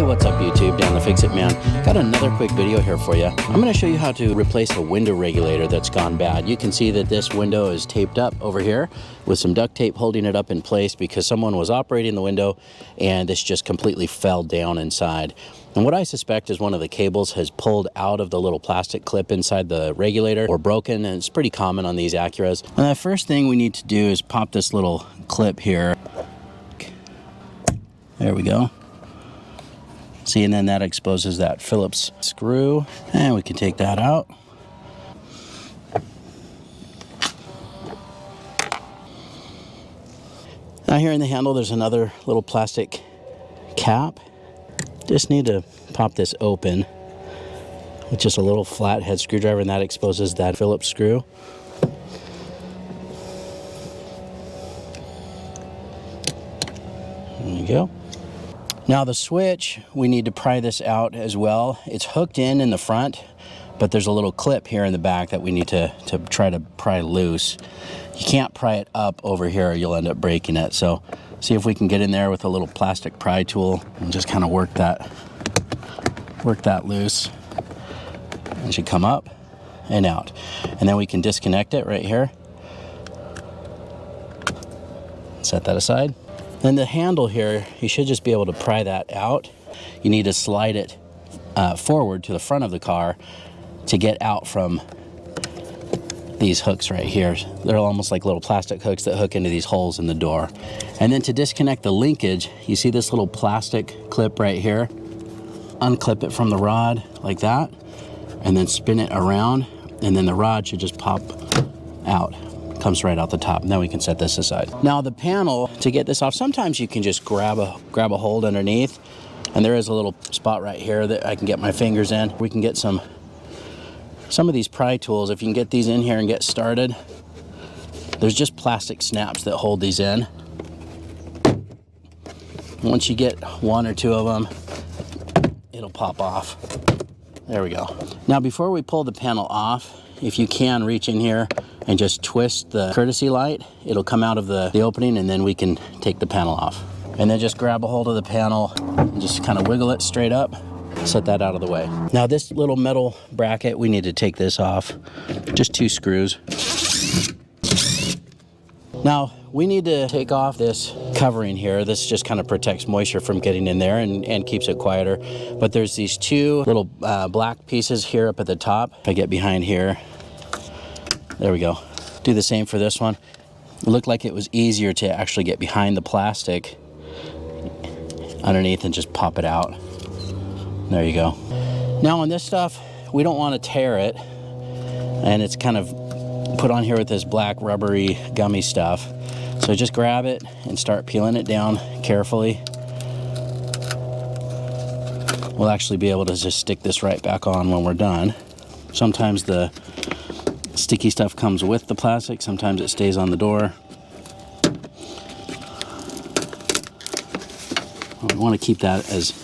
Hey, what's up YouTube? Dan the Fix-It Man. Got another quick video here for you. I'm going to show you how to replace a window regulator that's gone bad. You can see that this window is taped up over here with some duct tape holding it up in place because someone was operating the window and this just completely fell down inside. And what I suspect is one of the cables has pulled out of the little plastic clip inside the regulator or broken, and it's pretty common on these Acuras. And the first thing we need to do is pop this little clip here. There we go. See, and then that exposes that Phillips screw, and we can take that out. Now here in the handle, there's another little plastic cap. Just need to pop this open with just a little flathead screwdriver, and that exposes that Phillips screw. There you go. Now the switch, we need to pry this out as well. It's hooked in the front, but there's a little clip here in the back that we need to try to pry loose. You can't pry it up over here or you'll end up breaking it. So see if we can get in there with a little plastic pry tool and just kind of work that loose. It should come up and out. And then we can disconnect it right here. Set that aside. Then the handle here, you should just be able to pry that out. You need to slide it forward to the front of the car to get out from these hooks right here. They're almost like little plastic hooks that hook into these holes in the door. And then to disconnect the linkage, you see this little plastic clip right here. Unclip it from the rod like that, and then spin it around, and then the rod should just pop out. Comes right out the top. Now we can set this aside. Now the panel, to get this off, sometimes you can just grab a hold underneath, and there is a little spot right here that I can get my fingers in. We can get some of these pry tools. If you can get these in here and get started, there's just plastic snaps that hold these in. Once you get one or two of them, it'll pop off. There we go. Now before we pull the panel off, if you can reach in here and just twist the courtesy light, it'll come out of the opening, and then we can take the panel off. And then just grab a hold of the panel and just kind of wiggle it straight up, set that out of the way. Now this little metal bracket, we need to take this off. Just 2 screws. Now we need to take off this covering here. This just kind of protects moisture from getting in there and keeps it quieter. But there's these 2 little black pieces here up at the top. If I get behind here, there we go. Do the same for this one. It looked like it was easier to actually get behind the plastic underneath and just pop it out. There you go. Now on this stuff, we don't want to tear it, and it's kind of put on here with this black rubbery gummy stuff. So just grab it and start peeling it down carefully. We'll actually be able to just stick this right back on when we're done. Sometimes the sticky stuff comes with the plastic, sometimes it stays on the door. We want to keep that as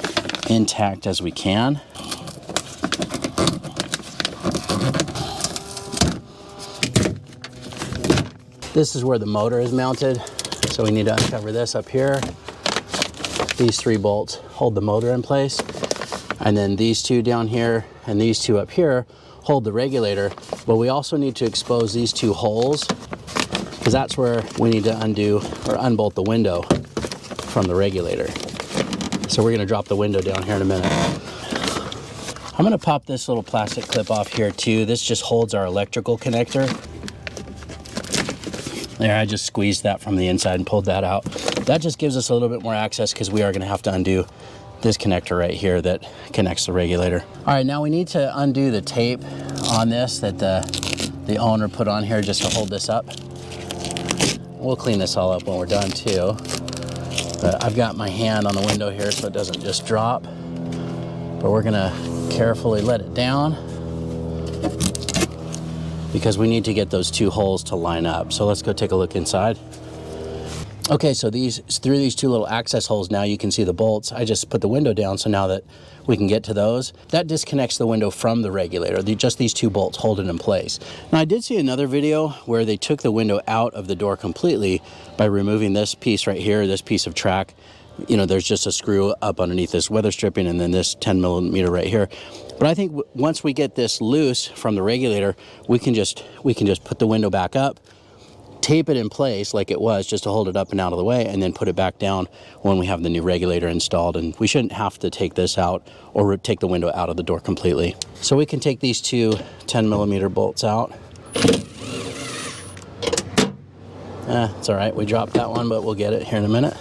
intact as we can. This is where the motor is mounted, so we need to uncover this up here. These 3 bolts hold the motor in place, and then these 2 down here and these 2 up here hold the regulator. But we also need to expose these 2 holes, because that's where we need to undo or unbolt the window from the regulator. So we're going to drop the window down here in a minute. I'm going to pop this little plastic clip off here too. This just holds our electrical connector. There, I just squeezed that from the inside and pulled that out. That just gives us a little bit more access, because we are going to have to undo this connector right here that connects the regulator. All right, now we need to undo the tape on this that the owner put on here just to hold this up. We'll clean this all up when we're done too. But I've got my hand on the window here so it doesn't just drop. But we're gonna carefully let it down, because we need to get those 2 holes to line up. So let's go take a look inside. Okay, so through these 2 little access holes, now you can see the bolts. I just put the window down, so now that we can get to those, that disconnects the window from the regulator. Just these 2 bolts hold it in place. Now I did see another video where they took the window out of the door completely by removing this piece right here, this piece of track, you know, there's just a screw up underneath this weather stripping and then this 10 millimeter right here. But I think once we get this loose from the regulator, we can just put the window back up, tape it in place like it was just to hold it up and out of the way, and then put it back down when we have the new regulator installed. And we shouldn't have to take this out or take the window out of the door completely. So we can take these two 10 millimeter bolts out. It's all right, we dropped that one, but we'll get it here in a minute.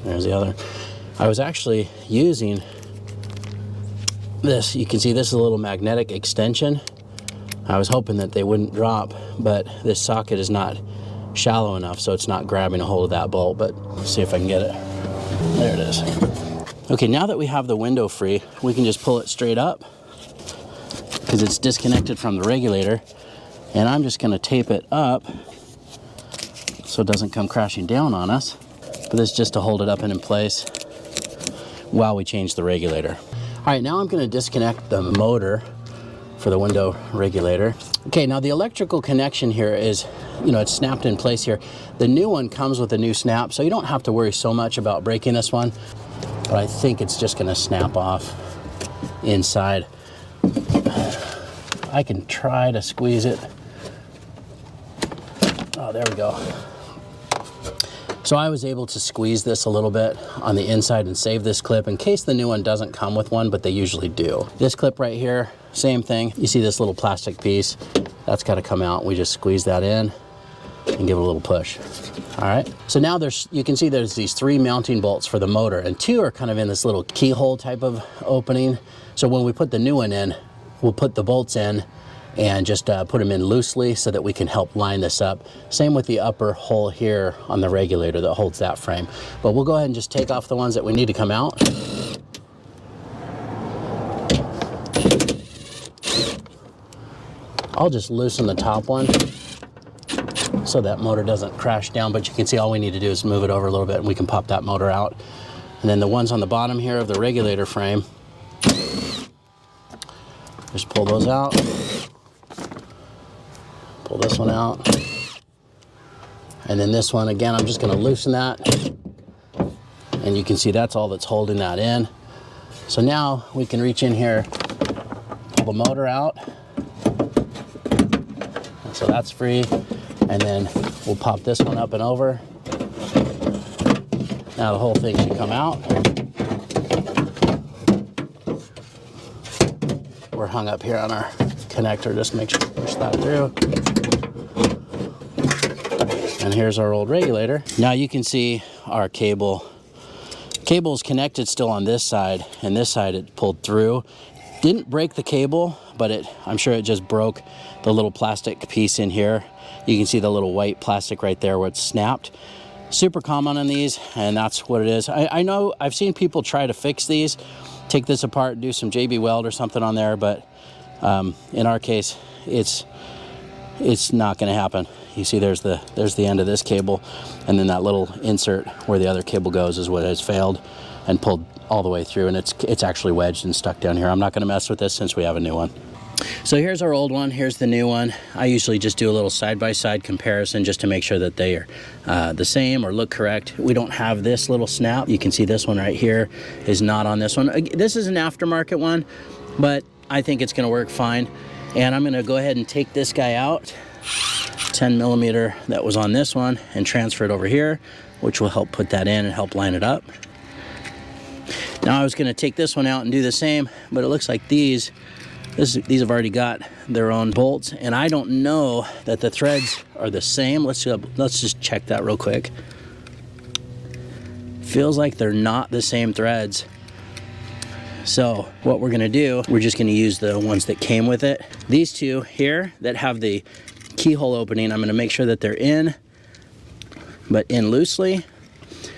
There's the other. I was actually using this. You can see this is a little magnetic extension. I was hoping that they wouldn't drop, but this socket is not shallow enough, so it's not grabbing a hold of that bolt. But let's see if I can get it. There it is. Okay, now that we have the window free, we can just pull it straight up because it's disconnected from the regulator. And I'm just going to tape it up so it doesn't come crashing down on us. But this is just to hold it up and in place while we change the regulator. All right, now I'm going to disconnect the motor for the window regulator. Okay, now the electrical connection here is, you know, it's snapped in place here. The new one comes with a new snap, so you don't have to worry so much about breaking this one, but I think it's just going to snap off inside. I can try to squeeze it. Oh, there we go. So I was able to squeeze this a little bit on the inside and save this clip in case the new one doesn't come with one, but they usually do. This clip right here, same thing. You see this little plastic piece, that's got to come out. We just squeeze that in and give it a little push. All right, so now you can see there's these 3 mounting bolts for the motor, and 2 are kind of in this little keyhole type of opening. So when we put the new one in, we'll put the bolts in and just put them in loosely so that we can help line this up. Same with the upper hole here on the regulator that holds that frame. But we'll go ahead and just take off the ones that we need to come out. I'll just loosen the top one so that motor doesn't crash down, but you can see all we need to do is move it over a little bit and we can pop that motor out. And then the ones on the bottom here of the regulator frame, just pull those out. Pull this one out. And then this one, again, I'm just going to loosen that. And you can see that's all that's holding that in. So now we can reach in here, pull the motor out. So that's free. And then we'll pop this one up and over. Now the whole thing should come out. We're hung up here on our connector, just make sure to push that through. And here's our old regulator. Now you can see our cable. Cable's connected still on this side, and this side it pulled through. Didn't break the cable, but I'm sure it just broke the little plastic piece in here. You can see the little white plastic right there where it's snapped. Super common on these, and that's what it is. I know I've seen people try to fix these, take this apart, do some JB weld or something on there, but in our case, it's not going to happen. You see there's the end of this cable, and then that little insert where the other cable goes is what has failed and pulled all the way through, and it's actually wedged and stuck down here. I'm not going to mess with this since we have a new one. So here's our old one, here's the new one. I usually just do a little side-by-side comparison just to make sure that they are the same or look correct. We don't have this little snap. You can see this one right here is not on this one. This is an aftermarket one, but I think it's going to work fine. And I'm going to go ahead and take this guy out, 10 millimeter that was on this one, and transfer it over here, which will help put that in and help line it up. Now I was going to take this one out and do the same, but it looks like these have already got their own bolts, and I don't know that the threads are the same. Let's just check that real quick. Feels like they're not the same threads. So what we're gonna do, we're just gonna use the ones that came with it. These two here that have the keyhole opening, I'm gonna make sure that they're in, but in loosely,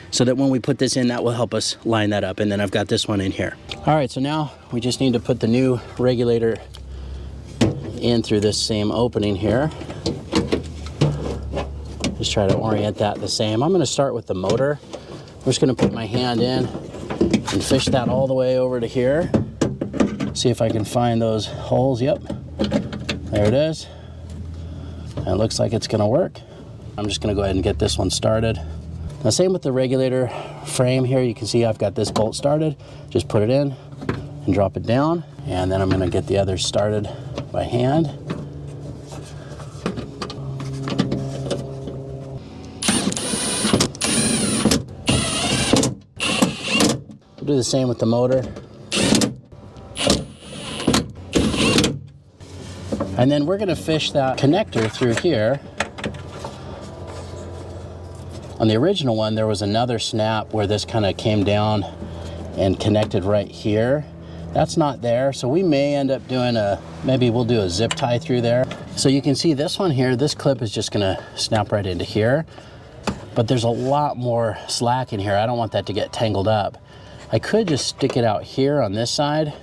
so that when we put this in, that will help us line that up. And then I've got this one in here. All right, so now we just need to put the new regulator in through this same opening here. Just try to orient that the same. I'm gonna start with the motor. I'm just gonna put my hand in and fish that all the way over to here. See if I can find those holes. Yep, there it is. And it looks like it's gonna work. I'm just gonna go ahead and get this one started. Now same with the regulator frame here. You can see I've got this bolt started. Just put it in and drop it down. And then I'm gonna get the others started by hand. We'll do the same with the motor. And then we're gonna fish that connector through here. On the original one, there was another snap where this kind of came down and connected right here. That's not there, so we may end up doing maybe we'll do a zip tie through there. So you can see this one here, this clip is just gonna snap right into here, but there's a lot more slack in here. I don't want that to get tangled up. I could just stick it out here on this side,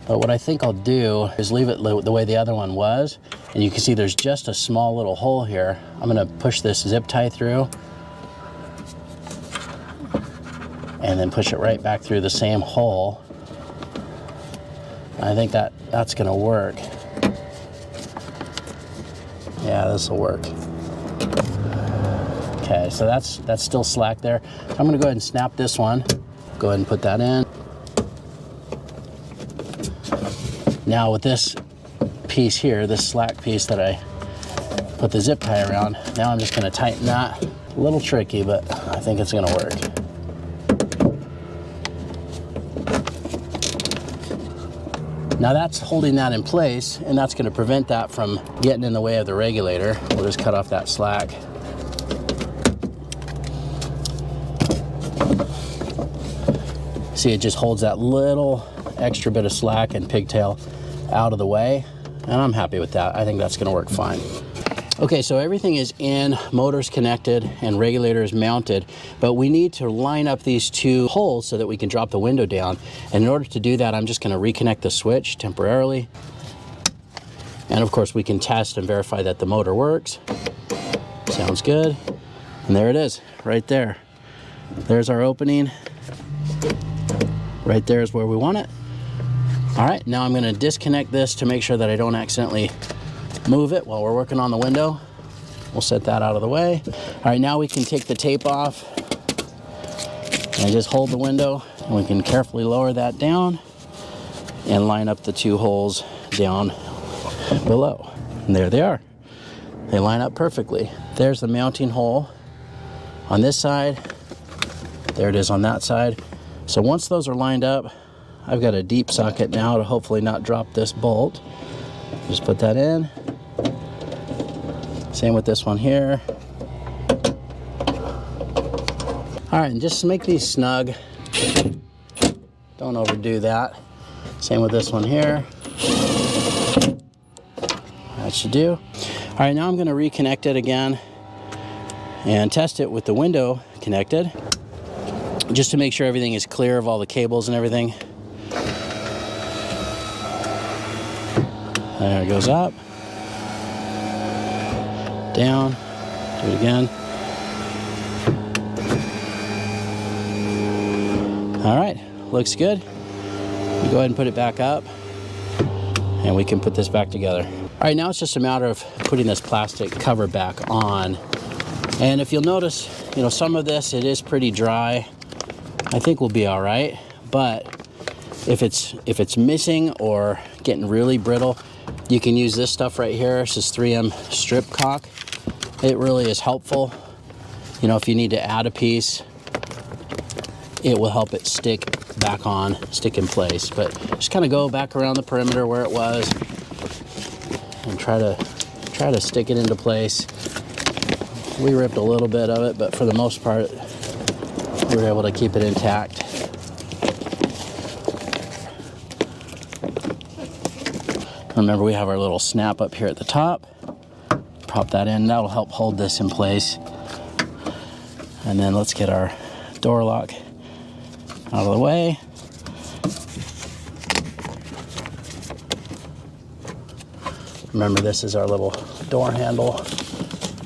but what I think I'll do is leave it the way the other one was, and you can see there's just a small little hole here. I'm gonna push this zip tie through, and then push it right back through the same hole. I think that's gonna work. Yeah, this will work. Okay, so that's still slack there. I'm gonna go ahead and snap this one. Go ahead and put that in. Now with this piece here, this slack piece that I put the zip tie around, now I'm just gonna tighten that. A little tricky, but I think it's gonna work. Now that's holding that in place, and that's going to prevent that from getting in the way of the regulator. We'll just cut off that slack. See, it just holds that little extra bit of slack and pigtail out of the way, and I'm happy with that. I think that's going to work fine. Okay, so everything is in, motor's connected, and regulator is mounted, but we need to line up these two holes so that we can drop the window down. And in order to do that, I'm just gonna reconnect the switch temporarily. And of course, we can test and verify that the motor works. Sounds good. And there it is, right there. There's our opening. Right there is where we want it. All right, now I'm gonna disconnect this to make sure that I don't accidentally move it while we're working on the window. We'll set that out of the way. All right, now we can take the tape off and just hold the window, and we can carefully lower that down and line up the two holes down below. And there they are. They line up perfectly. There's the mounting hole on this side. There it is on that side. So once those are lined up, I've got a deep socket now to hopefully not drop this bolt. Just put that in. Same with this one here. All right, and just to make these snug, don't overdo that. Same with this one here. That should do. All right, now I'm gonna reconnect it again and test it with the window connected, just to make sure everything is clear of all the cables and everything. There it goes up, down, do it again. All right, looks good. We go ahead and put it back up, and we can put this back together. All right, now it's just a matter of putting this plastic cover back on. And if you'll notice, you know, some of this, it is pretty dry. I think we'll be all right, but if it's missing or getting really brittle, you can use this stuff right here. This is 3M strip caulk. It really is helpful. You know, if you need to add a piece, it will help it stick back on, stick in place. But just kind of go back around the perimeter where it was and try to stick it into place. We ripped a little bit of it, but for the most part, we were able to keep it intact. Remember, we have our little snap up here at the top. Pop that in, that'll help hold this in place. And then let's get our door lock out of the way. Remember, this is our little door handle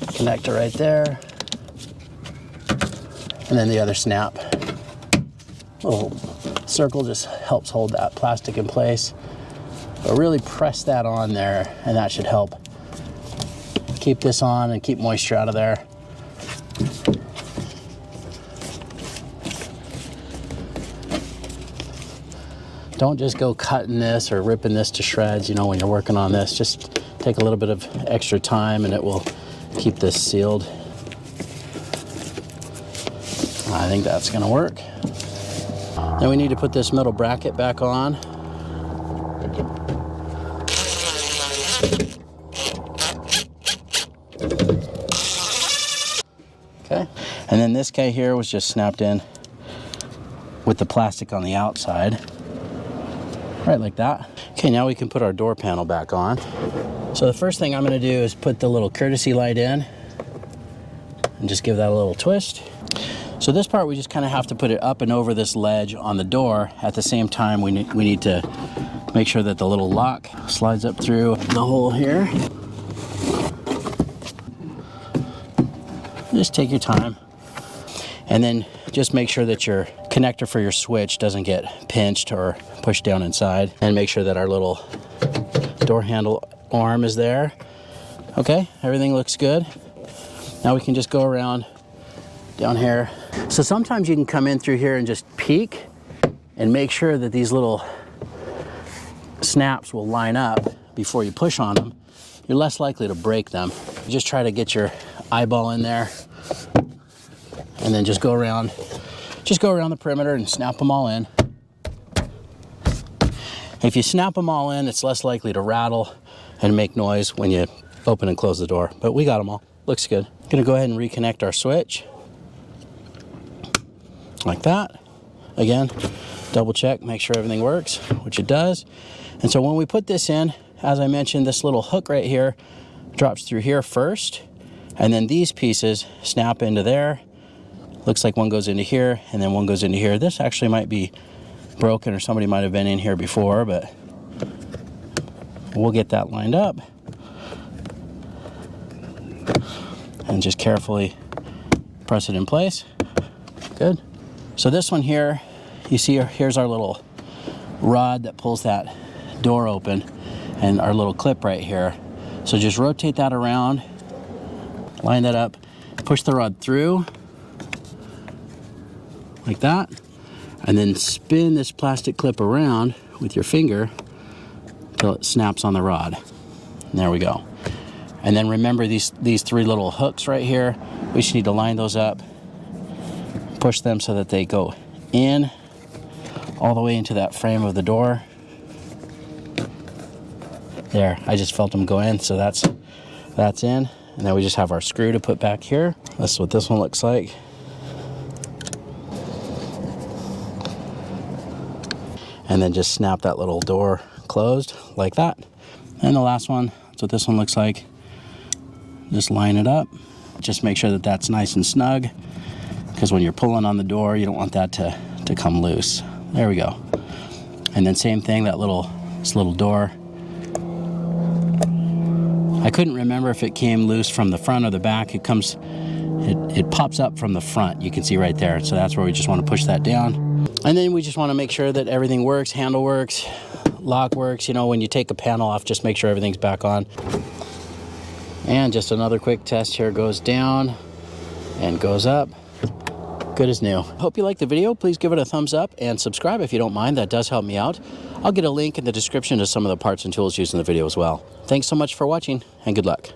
connector right there. And then the other snap. Little circle just helps hold that plastic in place. But really press that on there, and that should help keep this on and keep moisture out of there. Don't just go cutting this or ripping this to shreds, you know, when you're working on this. Just take a little bit of extra time and it will keep this sealed. I think that's gonna work. Then we need to put this middle bracket back on. Okay, and then this guy here was just snapped in with the plastic on the outside. Right like that. Okay, now we can put our door panel back on. So the first thing I'm gonna do is put the little courtesy light in and just give that a little twist. So this part, we just kind of have to put it up and over this ledge on the door. At the same time, we need to make sure that the little lock slides up through the hole here. Just take your time. And then just make sure that your connector for your switch doesn't get pinched or pushed down inside. And make sure that our little door handle arm is there. Okay, everything looks good. Now we can just go around down here. So sometimes you can come in through here and just peek and make sure that these little snaps will line up before you push on them. You're less likely to break them. You just try to get your eyeball in there and then just go around the perimeter and snap them all in. If you snap them all in, it's less likely to rattle and make noise when you open and close the door. But we got them all. Looks good. Gonna go ahead and reconnect our switch. Like that. Again, double check, make sure everything works, which it does. And so when we put this in, as I mentioned, this little hook right here drops through here first, and then these pieces snap into there. Looks like one goes into here, and then one goes into here. This actually might be broken, or somebody might have been in here before, but we'll get that lined up. And just carefully press it in place. Good. So this one here, you see here's our little rod that pulls that door open, and our little clip right here. So just rotate that around, line that up, push the rod through like that, and then spin this plastic clip around with your finger until it snaps on the rod. And there we go. And then remember these three little hooks right here, we just need to line those up, push them so that they go in all the way into that frame of the door. There, I just felt them go in, so that's in. And then we just have our screw to put back here. That's what this one looks like. And then just snap that little door closed like that. And the last one, that's what this one looks like. Just line it up. Just make sure that that's nice and snug, because when you're pulling on the door, you don't want that to come loose. There we go. And then same thing, this little door. I couldn't remember if it came loose from the front or the back. It pops up from the front. You can see right there. So that's where we just want to push that down. And then we just want to make sure that everything works, handle works, lock works. You know, when you take a panel off, just make sure everything's back on. And just another quick test here, goes down and goes up. Good as new. Hope you liked the video. Please give it a thumbs up and subscribe if you don't mind. That does help me out. I'll get a link in the description to some of the parts and tools used in the video as well. Thanks so much for watching, and good luck.